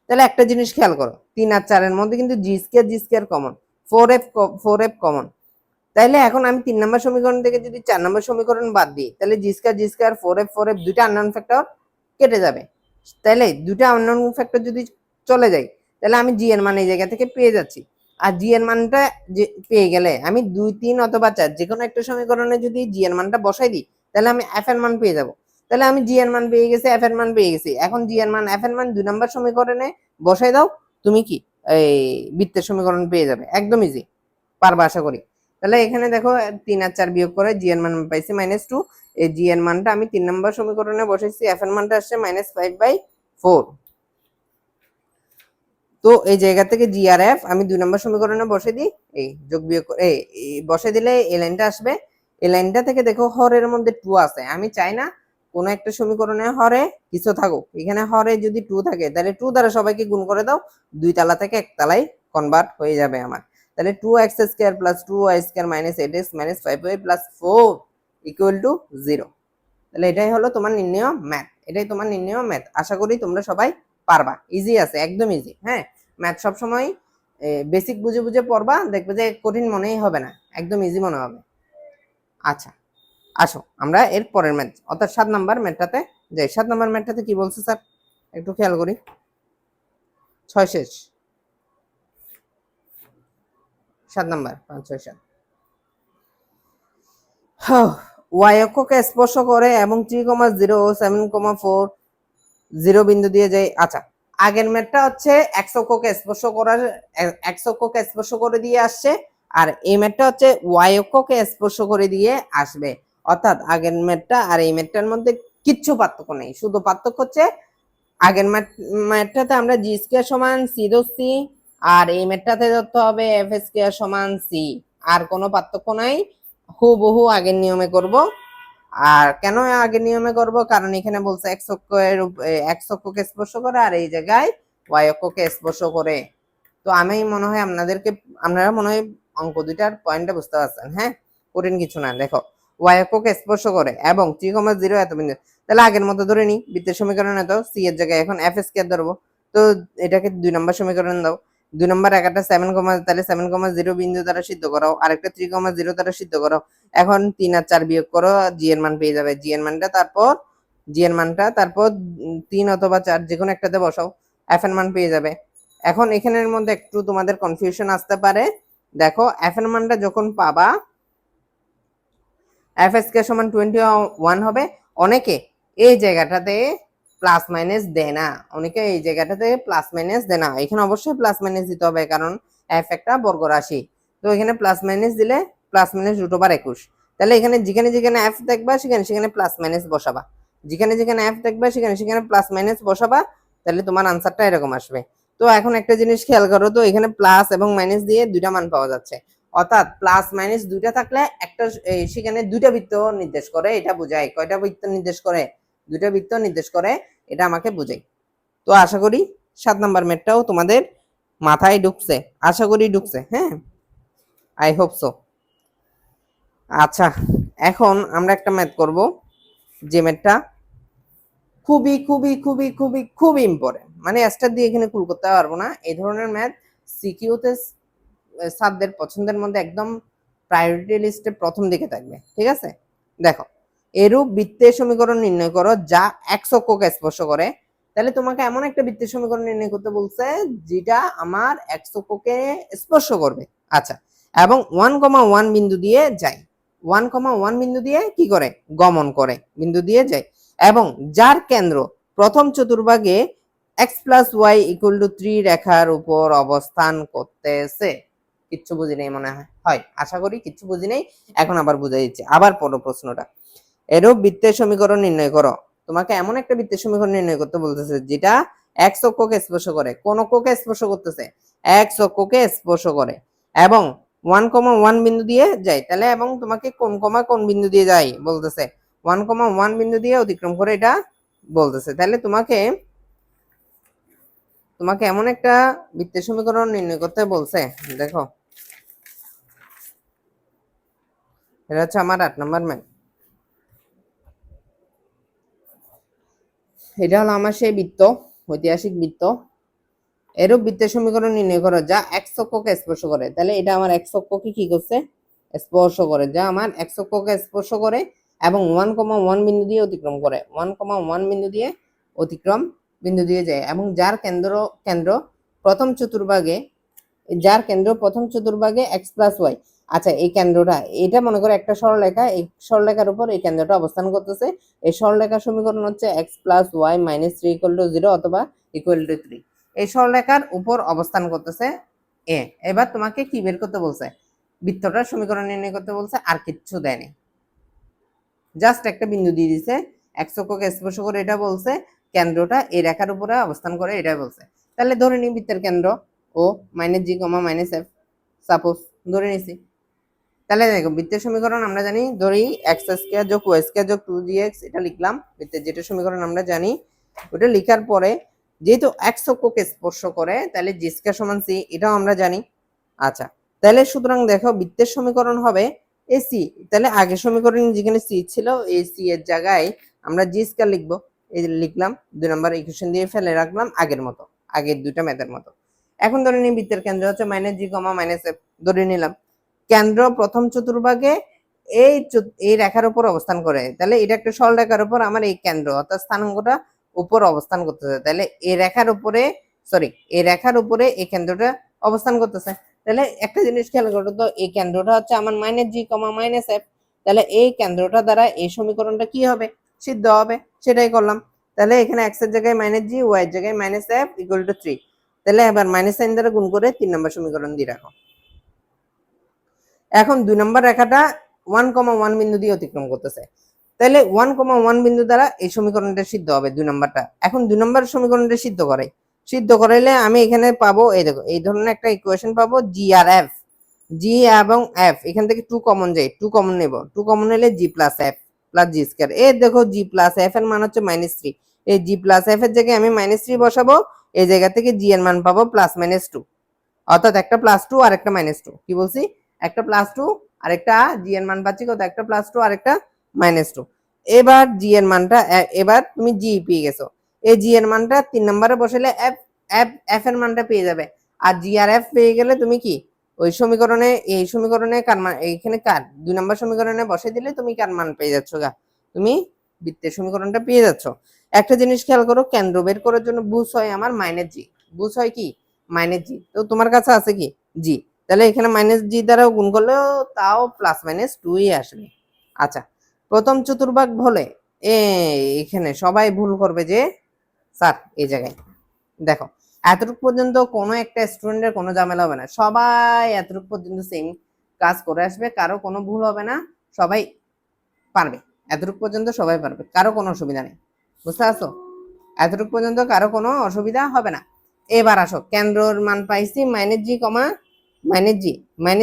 Speaker 1: তাহলে একটা জিনিস খেয়াল করো, 3 আর 4 এর মধ্যে কিন্তু জি স্কয়ার কমন, 4f কমন। তাইলে এখন আমি 3 নম্বর সমীকরণ থেকে যদি 4 নম্বর সমীকরণ বাদ দিই, তাহলে জি স্কয়ার 4f দুইটা আননোন ফ্যাক্টর কেটে যাবে। তাইলে দুইটা আননোন ফ্যাক্টর যদি চলে যায়, তাহলে আমি জি এর মান এই জায়গা থেকে পেয়ে যাচ্ছি। আর জি এর মানটা যে পেয়ে গেলে আমি 2, 3 অথবা 4 যে কোনো একটা সমীকরণে যদি জি এর মানটা বসাই দিই, তাহলে আমি এফ এর মান পেয়ে যাব। তাহলে আমি জি এর মান পেয়ে গেছি, এফ এর মান পেয়ে গেছি। এখন জি এর মান এফ এর মান 2 নম্বর সমীকরণে বসাই দাও, তুমি কি এই বৃত্তের সমীকরণ পেয়ে যাবে, একদম ইজি, পারবা আশা করি। তাহলে এখানে দেখো 3 আর 4 বিয়োগ করে জি এর মান পাইছি -2, এই জি এর মানটা আমি 3 নম্বর সমীকরণে বসাইছি, এফ এর মানটা আসছে -5/4। তো এই জায়গা থেকে জি আর এফ আমি 2 নম্বর সমীকরণে বসে দিই, এই যোগ বিয়োগ করে বসে দিলে এই লাইনটা আসবে। এই লাইনটা থেকে দেখো হরের মধ্যে 2 আছে, আমি চাই না কোনো একটা সমীকরণে হরে কিছু থাকুক, এখানে হরে যদি 2 থাকে তাহলে 2 দ্বারা সবাইকে গুণ করে দাও, 2 তালা থেকে 1 তালায় কনভার্ট হয়ে যাবে আমার। তাহলে 2x square plus 2y square minus 8x minus 5y plus 4 equal to 0। তাহলে এটাই হলো তোমার নির্ণয় ম্যাথ, এটাই তোমার নির্ণয় ম্যাথ। আশা করি তোমরা সবাই পারবা, ইজি আছে, একদম ইজি। হ্যাঁ, ম্যাথ সবসময় বেসিক বুঝে বুঝে পড়বা, দেখবে যে কঠিন মনেই হবে না, একদম ইজি মনে হবে। আচ্ছা, আসো আমরা এর পরের ম্যাথ অর্থাৎ 7 নাম্বার ম্যাথটাতে যাই। 7 নাম্বার ম্যাথটাতে কি বলছে স্যার একটু খেয়াল করি। 6 শেষ, 7 নাম্বার 5 6 7। ওয়াই অক্ষকে স্পর্শ করে এবং 3,0 ও 7,4 0 বিন্দু দিয়ে যায়। আচ্ছা, আগের ম্যাথটা হচ্ছে এক্স অক্ষকে স্পর্শ করে দিয়ে আসছে, আর এই ম্যাথটা হচ্ছে ওয়াই অক্ষকে স্পর্শ করে দিয়ে আসবে। অর্থাৎ আগের ম্যাথটা আর এই ম্যাথটার মধ্যে কিচ্ছু পার্থক্য নেই, শুধু পার্থক্য হচ্ছে আগের ম্যাথটাতে আমরা জি স্কয়ার সমান সি ধরছি, আর এই ম্যাথটাতে ধরতে হবে এফ স্কয়ার সমান সি। আর কোনো পার্থক্য নাই, হুবহু আগের নিয়মে করব। আর কেন আগের নিয়মে করব, কারণ এখানে বলছে এক্স অক্ষকে স্পর্শ করে আর এই জায়গায় ওয়াই অক্ষকে স্পর্শ করে। তো আমি মনে হয় আপনারা মনে হয় অঙ্ক দুইটার পয়েন্টটা বুঝতে পারছেন। হ্যাঁ, কঠিন কিছু না। দেখো ওয়াই অক্ষকে স্পর্শ করে এবং 3,0 এত বিন্দু, তাহলে আগের মতো ধরে নি বৃত্তের সমীকরণ এত, সি এর জায়গায় এখন এফ স্কয়ার ধরবো। তো এটাকে 2 নম্বর সমীকরণ দাও। 2 নম্বর একটা 7, তাহলে 7,0 বিন্দু দ্বারা সিদ্ধ করাও, আরেকটা 3,0 দ্বারা সিদ্ধ করাও। এখন 3 আর 4 বিয়োগ করো, জি এর মান পেয়ে যাবে। জি এর মানটা তারপর 3 অথবা 4 যে কোনো একটাতে বসাও, এফ এর মান পেয়ে যাবে। এখন এখানের মধ্যে একটু তোমাদের কনফিউশন আসতে পারে। দেখো এফ এর মানটা যখন পাবা, এফ স্কয়ার সমান 21 হবে। অনেকে এই জায়গাটাতে প্লাস মাইনাস দেয় না, এখানে অবশ্যই প্লাস মাইনাস দিতে হবে, কারণ এফ একটা বর্গ রাশি। তো এখানে প্লাস মাইনাস দিলে প্লাস মাইনাস √21। তাহলে এখানে যেখানে যেখানে এফ দেখবা সেখানে সেখানে প্লাস মাইনাস বসাবা, যেখানে যেখানে এফ দেখবা সেখানে সেখানে প্লাস মাইনাস বসাবা, তাহলে তোমার আনসারটা এরকম আসবে। তো এখন একটা জিনিস খেয়াল করো তো, এখানে প্লাস এবং মাইনাস দিয়ে দুইটা মান পাওয়া যাচ্ছে, অর্থাৎ প্লাস মাইনাস দুইটা থাকলে একটা সেখানে দুইটা বৃত্ত নির্দেশ করে, এটা বোঝায়। কয়টা বৃত্ত নির্দেশ করে? দুইটা বৃত্ত নির্দেশ করে, এটা আমাকে বোঝায়। তো আশা করি 7 নাম্বার ম্যাথটাও তোমাদের মাথায় ঢুকছে, আশা করি ঢুকছে। হ্যাঁ, আই হোপ সো। আচ্ছা, এখন আমরা একটা ম্যাথ করব, যে ম্যাথটা খুবই খুবই খুবই খুবই খুবই ইম্পর্টেন্ট, মানে স্টার দিয়ে এখানে কুল করতে পারবো না। এই ধরনের ম্যাথ সিকিউতে স্যারদের পছন্দের মধ্যে একদম প্রায়োরিটি লিস্টে প্রথম দিকে থাকবে। ঠিক আছে, দেখো এরূপ বৃত্তের সমীকরণ নির্ণয় করো যা এক্স অক্ষকে স্পর্শ করে। তাহলে তোমাকে এমন একটা বৃত্তের সমীকরণ নির্ণয় করতে বলছে যেটা আমার এক্স অক্ষকে স্পর্শ করবে। আচ্ছা, এবং 1,1 বিন্দু দিয়ে যায়, 1,1 বিন্দু দিয়ে কি করে গমন করে, বিন্দু দিয়ে যায়, এবং যার কেন্দ্র প্রথম চতুর্ভাগে x+y = 3 রেখার উপর অবস্থান করতেছে। কিচ্ছু বুঝি নেই মনে হয়, আশা করি কিচ্ছু বুঝি নেই। এখন আবার বুঝাই দিচ্ছি, আবার পড়ো প্রশ্নটা। এরূপ বৃত্তের সমীকরণ নির্ণয় করো। তোমাকে এমন একটা বৃত্তের সমীকরণ নির্ণয় করতে বলতেছে যেটা এক্স অক্ষকে স্পর্শ করে। কোন অক্ষকে স্পর্শ করতেছে? এক্স অক্ষকে স্পর্শ করে, এবং 1,1 বিন্দু দিয়ে যায়। তাহলে এবং তোমাকে কোন বিন্দু দিয়ে যায় বলতেছে, 1,1 বিন্দু দিয়ে অতিক্রম করে এটা বলতেছে। তাহলে তোমাকে এমন একটা বৃত্তের সমীকরণ নির্ণয় করতে বলছে। দেখো, এটা হচ্ছে আমার 8 নম্বর ম্যাথ। এটা হলো আমার সেই বৃত্ত, ঐতিহাসিক বৃত্ত। এরূপ বৃত্তের সমীকরণ নির্ণয় করো যা এক্স অক্ষকে স্পর্শ করে। তাহলে এটা আমার এক্স অক্ষকে কি করছে? স্পর্শ করে, যা আমার এক্স অক্ষকে স্পর্শ করে এবং 1,1 বিন্দু দিয়ে অতিক্রম করে, 1,1 বিন্দু দিয়ে অতিক্রম বিন্দু দিয়ে যায়, এবং কেন্দ্র প্রথম চতুর্ভাগে, x+y। আচ্ছা, এই কেন্দ্রটা, এটা মনে করো একটা সরলরেখা, এই সরলরেখার উপর এই কেন্দ্রটা অবস্থান করতেছে। এই সরলরেখার সমীকরণ হচ্ছে x+y - 3 = 0 অথবা = 3। এই সরলরেখার উপর অবস্থান করতেছে এ। এবার তোমাকে কি বের করতে বলছে? বৃত্তটার সমীকরণ নির্ণয় করতে বলছে, আর কিচ্ছু দেয়নি, জাস্ট একটা বিন্দু দিয়ে দিছে, এক্স অক্ষকে স্পর্শ করে এটা বলছে, কেন্দ্রটা এই রেখার উপরে অবস্থান করে এটা বলছে। তাহলে ধরে নিই বৃত্তের কেন্দ্র ও -g, -f, সাপোজ ধরে নিছি। তাহলে দেখো, বৃত্তের সমীকরণ আমরা জানি, ধরি x² + y² + 2gx, এটা লিখলাম বৃত্তের যেটা সমীকরণ আমরা জানি। ওটা লিখার পরে যেহেতু এক্স অক্ষকে স্পর্শ করে, তাহলে g² = c, এটাও আমরা জানি। আচ্ছা, তাহলে সুতরাং দেখো বৃত্তের সমীকরণ হবে এসি। তাহলে আগের সমীকরণ যেখানে সি ছিল, এই সি এর জায়গায় আমরা g² লিখবো। এই লিখলাম, 2 নম্বর ইকুয়েশন দিয়ে ফেলে রাখলাম আগের মতো, আগের দুইটা ম্যাথের মতো। এখন ধরে নিই বৃত্তের কেন্দ্র হচ্ছে -g, -f, ধরে নিলাম। কেন্দ্র প্রথম চতুর্ভাগে এই রেখার উপর অবস্থান করে। তাহলে এটা একটা সরল রেখার উপর আমার এই কেন্দ্র অর্থাৎ স্থানাঙ্কটা উপর অবস্থান করতেছে। তাহলে এই রেখার উপরে এই কেন্দ্রটা অবস্থান করতেছে। তাহলে একটা জিনিস খেয়াল করো তো, এই কেন্দ্রটা হচ্ছে আমার -g, -f। তাহলে এই কেন্দ্রটা দ্বারা এই সমীকরণটা কি হবে? সিদ্ধ হবে। সেটাই করলাম। তাহলে এখানে x এর জায়গায় -g, y এর জায়গায় -f = 3। তাহলে এবার মাইনাস সাইন দ্বারা গুণ করে 3 নম্বর সমীকরণ দিয়ে রাখো। এখন 2 নম্বর রেখাটা 1,1 বিন্দু দিয়ে অতিক্রম করতেছে। তাহলে 1,1 বিন্দু দ্বারা এই সমীকরণটা সিদ্ধ হবে 2 নম্বরটা। এখন 2 নম্বর সমীকরণটা সিদ্ধ করাইলে আমি এখানে পাবো, এই দেখো, এই ধরনের একটা ইকুয়েশন পাবো, জি আর এফ। জি এবং এফ, এখান থেকে 2 কমন যায়, 2 কমন নেব, 2 কমন নিলে g + f + g²। এই দেখো g + f এর মান হচ্ছে -3। এই g + f এর জায়গায় আমি -3 বসাবো, এই জায়গা থেকে g এর মান পাবো +-2, অর্থাৎ একটা +2 আর একটা -2। কি বলছি? একটা +2 আর একটা g এর মান পাচ্ছি কত? একটা +2 আর একটা -2। এবার g এর মানটা, এবার তুমি g পেয়ে গেছো। এই g এর মানটা 3 নম্বরে বসালে f এর মানটা পেয়ে যাবে। আর g আর f পেয়ে গেলে তুমি কি ওই সমীকরণে, এই সমীকরণে কার মান, এইখানে কার 2 নম্বর সমীকরণে বসে দিলে তুমি কার মান পেয়ে যাচ্ছ গা, তুমি বৃত্তের সমীকরণটা পেয়ে যাচ্ছ। একটা জিনিস খেয়াল করো, কেন্দ্র বের করার জন্য বুঝ হয় আমার -g, বুঝ হয় কি -g। তো তোমার কাছে আছে কি g, তাহলে এখানে -g দ্বারা গুণ করলেও তাও +-2ই আসবে। আচ্ছা, প্রথম চতুর্ভাগ বলে এখানে সবাই ভুল করবে যে স্যার এই জায়গায় দেখো, এতটুকু পর্যন্ত কোনো একটা স্টুডেন্টের কোনো ঝামেলা হবে না, সবাই এতটুকু পর্যন্ত সেম কাজ করে আসবে, কারো কোনো ভুল হবে না, সবাই পারবে। এতটুকু পর্যন্ত সবাই পারবে, কারো কোনো অসুবিধা নেই। বুঝতে পারছো? এতটুকু পর্যন্ত কারো কোনো অসুবিধা হবে না। এবার আসো, কেন্দ্রর মান পাইছি -g,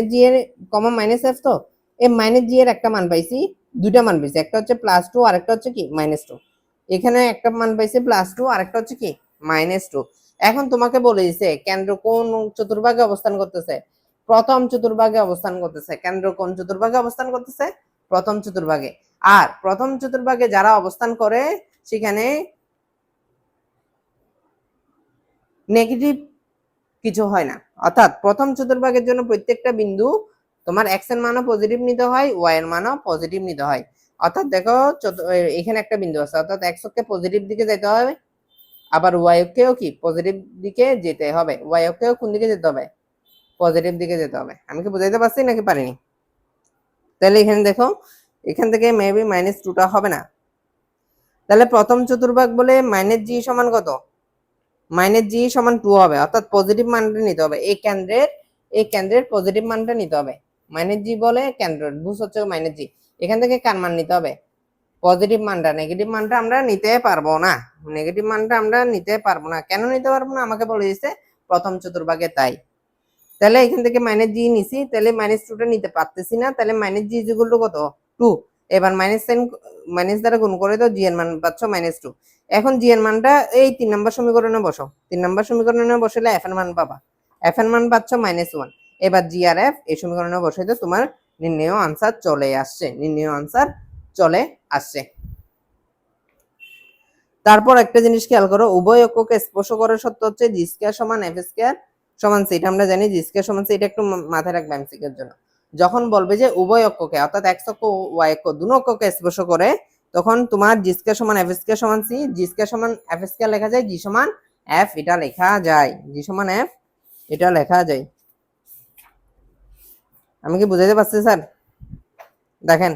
Speaker 1: -g এর -f। তো এই -g এর একটা মান পাইছি, দুইটা মান পাইছি, একটা হচ্ছে +2 আর একটা হচ্ছে কি -2। এখানে একটা মান পাইছি +2 আর একটা হচ্ছে কি -2। এখন তোমাকে বলে দিছে কেন্দ্র কোন চতুর্ভাগে অবস্থান করতেছে? প্রথম চতুর্ভাগে অবস্থান করতেছে। কেন্দ্র কোন চতুর্ভাগে অবস্থান করতেছে? প্রথম চতুর্ভাগে। আর প্রথম চতুর্ভাগে যারা অবস্থান করে সেখানে নেগেটিভ কিছু হয় না, অর্থাৎ প্রথম চতুর্ভাগের জন্য প্রত্যেকটা বিন্দু তোমার x এর মানও পজিটিভ নিতে হয়, y এর মানও পজিটিভ নিতে হয়। অর্থাৎ দেখো এখানে একটা বিন্দু আছে, অর্থাৎ এক্স অক্ষে পজিটিভ দিকে যেতে হবে, আবার ওয়াই অক্ষেও কি পজিটিভ দিকে যেতে হবে, ওয়াই অক্ষেও কোন দিকে যেতে হবে, পজিটিভ দিকে যেতে হবে। আমি কি বুঝাইতে পারছি নাকি পারিনি? তাহলে এখানে দেখো এখান থেকে মেবি -2টা হবে না। তাহলে প্রথম চতুর্ভাগ বলে -g সমান কত, -g সমান 2 হবে, অর্থাৎ পজিটিভ মানটা নিতে হবে, এই কেন্দ্রের পজিটিভ মানটা নিতে হবে। -g বলে কেন্দ্র, ভুজ হচ্ছে -g, এখান থেকে কার মান নিতে হবে, পজিটিভ মানটা। নেগেটিভ মানটা আমরা নিতে পারবো না, নেগেটিভ মানটা আমরা নিতে পারবো না। কেন নিতে পারবো না আমাকে বলে দিয়েছে প্রথম চতুর্ভাগে, তাই। তাহলে এখান থেকে -g নিছি, তাহলে -2টা নিতে পারতেছি না, তাহলে -g ইকুয়াল টু কত, 2। এবার মাইনাস দ্বারা গুণ করে দাও, জি এর মান পাচ্ছ -2। এখন জি এর মানটা এই 3 নম্বর সমীকরণে বসাও, 3 নম্বর সমীকরণে বসালে এফ এর মান পাবা, এফ এর মান পাচ্ছ -1। এবার জি আর এফ এই সমীকরণে বসাইতে তোমার নির্ণয় আনসার চলে আসছে, নির্ণয় আনসার চলে আসছে। তারপর একটা জিনিস খেয়াল করো, উভয় অক্ষকে স্পর্শ করার সত্য হচ্ছে জি স্কয়ার সমান এফ স্কয়ার সমান সি। এটা আমরা জানি, জি স্কয়ার সমান সি, এটা একটু মাথায় রাখবে এমসিকিউর জন্য। যখন বলবে যে উভয় অক্ষকে, অর্থাৎ এক্স অক্ষ ওয়াই অক্ষ দুটো অক্ষকে স্পর্শ করে, তখন তোমার জি স্কয়ার সমান এফ স্কয়ার সমান সি, জি স্কয়ার সমান এফ স্কয়ার লেখা যায়, জি সমান এফ এটা লেখা যায়, জি সমান এফ এটা লেখা যায়। আমি কি বুঝাইতে পারছি স্যার? দেখেন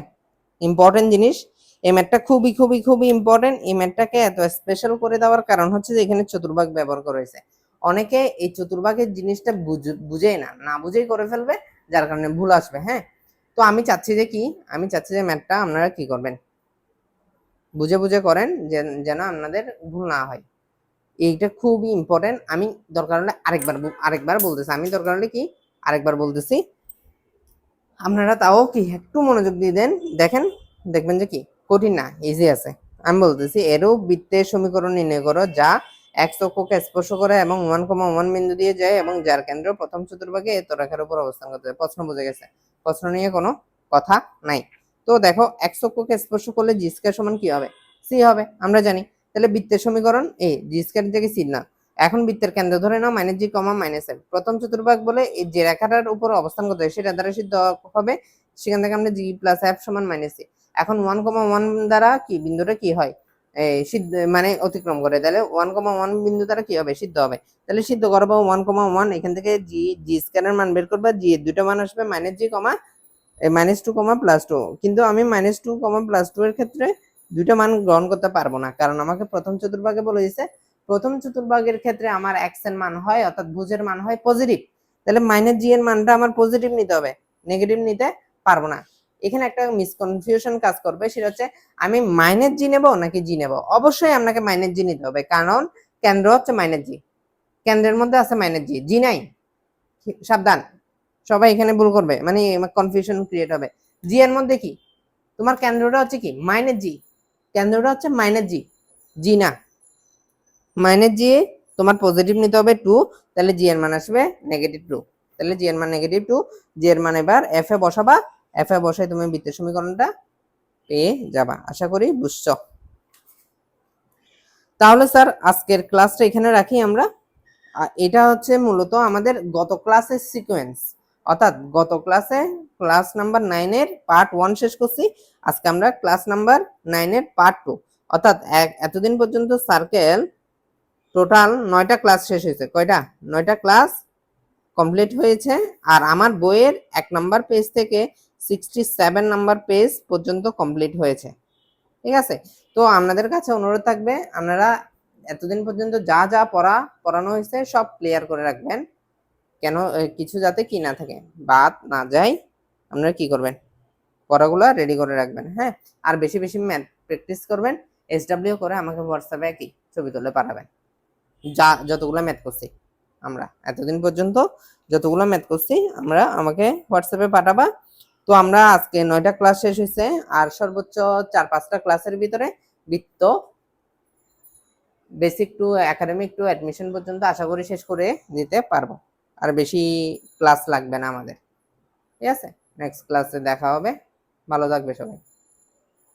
Speaker 1: ইম্পর্টেন্ট জিনিস, এই ম্যাথটা খুবই খুবই খুবই ইম্পর্টেন্ট। এই ম্যাথটাকে এত স্পেশাল করে দেওয়ার কারণ হচ্ছে যে এখানে চতুর্ভাগ ব্যবহার করা হয়েছে। অনেকে এই চতুর্ভাগের জিনিসটা বুঝেই না বুঝেই করে ফেলবে, যার কারণে ভুল আসবে। হ্যাঁ, তো আমি চাচ্ছি যে কি, আমি চাচ্ছি যে ম্যাথটা আপনারা কি করবেন, বুঝে বুঝে করেন, যেন আপনাদের ভুল না হয়। এইটা খুবই ইম্পর্টেন্ট। আমি দরকার হলে আরেকবার বলতেছি, আমি দরকার হলে কি আরেকবার বলতেছি, আপনারা তাও কি একটু মনোযোগ দিয়ে দেন, দেখেন, দেখবেন যে কি কঠিন না, ইজি আছে। আমি বলতেছি, এরূপ বৃত্তের সমীকরণ নির্ণয় করো যা এক্স অক্ষকে স্পর্শ করে এবং 1,1 বিন্দু দিয়ে যায় এবং যার কেন্দ্র প্রথম চতুর্ভাগে এত রেখার উপর অবস্থান করতে। প্রশ্ন বুঝে গেছে, প্রশ্ন নিয়ে কোনো কথা নাই। তো দেখো এক্স অক্ষকে স্পর্শ করলে জি স্কয়ার সমান কি হবে, সি হবে, আমরা জানি। তাহলে বৃত্তের সমীকরণ এ জি স্কয়ার থেকে সি না। এখন বৃত্তের কেন্দ্র ধরে নাও -g, -f। প্রথম চতুর্ভাগ বলে এই যে রেখাটার উপর অবস্থান করতে হয় সেটা দ্বারা সিদ্ধ হবে, সেখান থেকে আমরা g + f সমান -c। এখন 1,1 দ্বারা কি বিন্দুটা কি হয়, সিদ্ধ মানে অতিক্রম করে, তাহলে 1,1 বিন্দু দ্বারা কি হবে, সিদ্ধ হবে। তাহলে সিদ্ধ করবো 1,1, এখান থেকে জি স্কয়ারের মান বের করবা, জি এর দুটো মান আসবে -g, -2, +2। কিন্তু আমি -2, +2 এর ক্ষেত্রে দুইটা মান গ্রহণ করতে পারবো না, কারণ আমাকে প্রথম চতুর্ভাগে বলে দিয়েছে প্রথম চতুর্ভাগের ক্ষেত্রে আমার এক্স এর মান হয়, অর্থাৎ ভুজের মান হয় পজিটিভ। তাহলে -g এর মানটা আমার পজিটিভ নিতে হবে, নেগেটিভ নিতে পারবো না। এখানে একটা মিসকনফিউশন কাজ করবে, সেটা হচ্ছে আমি -g নেব নাকি জি নেব। অবশ্যই আপনাকে -g নিতে হবে, কারণ কেন্দ্র হচ্ছে -g, কেন্দ্রের মধ্যে আছে -g, জি নাই, সাবধান, সবাই এখানে ভুল করবে, মানে কনফিউশন ক্রিয়েট হবে। জি এর মধ্যে কি তোমার কেন্দ্রটা হচ্ছে কি -g, কেন্দ্রটা হচ্ছে -g, জি না, -g তোমার পজিটিভ নিতে হবে 2, তাহলে জি এর মান আসবে -2। তাহলে জি এর মান -2, জি এর মান এবার এফ এ বসাবা, এফ এ বসাই তুমি বৃত্তের সমীকরণটা পেয়ে যাবা। আশা করি বুঝছো। তাহলে স্যার আজকের ক্লাসটা এখানে রাখি আমরা। এটা হচ্ছে মূলত আমাদের গত ক্লাসের সিকোয়েন্স, অর্থাৎ গত ক্লাসে ক্লাস নাম্বার 9 এর পার্ট 1 শেষ করছি, আজকে আমরা ক্লাস নাম্বার 9 এর পার্ট 2, অর্থাৎ এতদিন পর্যন্ত সার্কেল টোটাল 9টা ক্লাস শেষ হয়েছে। কয়টা? 9টা ক্লাস কমপ্লিট হয়েছে। আর আমার বইয়ের 1 নাম্বার পেজ থেকে 67 নাম্বার পেজ পর্যন্ত কমপ্লিট হয়েছে। ঠিক আছে, তো আপনাদের কাছে অনুরোধ থাকবে আপনারা এতদিন পর্যন্ত যা যা পড়ানো হয়েছে সব ক্লিয়ার করে রাখবেন, কেন কিছু যাতে কি না থাকে, বাদ না যায়। আপনারা কি করবেন, পড়াগুলো রেডি করে রাখবেন। হ্যাঁ, আর বেশি বেশি ম্যাথ প্র্যাকটিস করবেন, এসডব্লিউ করে আমাকে হোয়াটসঅ্যাপে কি ছবি তুলে পাঠাবেন, যতগুলো ম্যাথ করছি আমরা এতদিন পর্যন্ত, যতগুলো ম্যাথ করছি আমরা আমাকে হোয়াটসঅ্যাপে পাঠাবা। তো আমরা আজকে 9টা ক্লাস শেষ হয়েছে, আর সর্বোচ্চ 4-5টা ক্লাসের ভিতরে বৃত্ত basic to academic two admission পর্যন্ত আশা করি শেষ করে দিতে পারবো, আর বেশি ক্লাস লাগবে না আমাদের। ঠিক আছে, নেক্সট ক্লাসে দেখা হবে, ভালো থাকবে সবাই।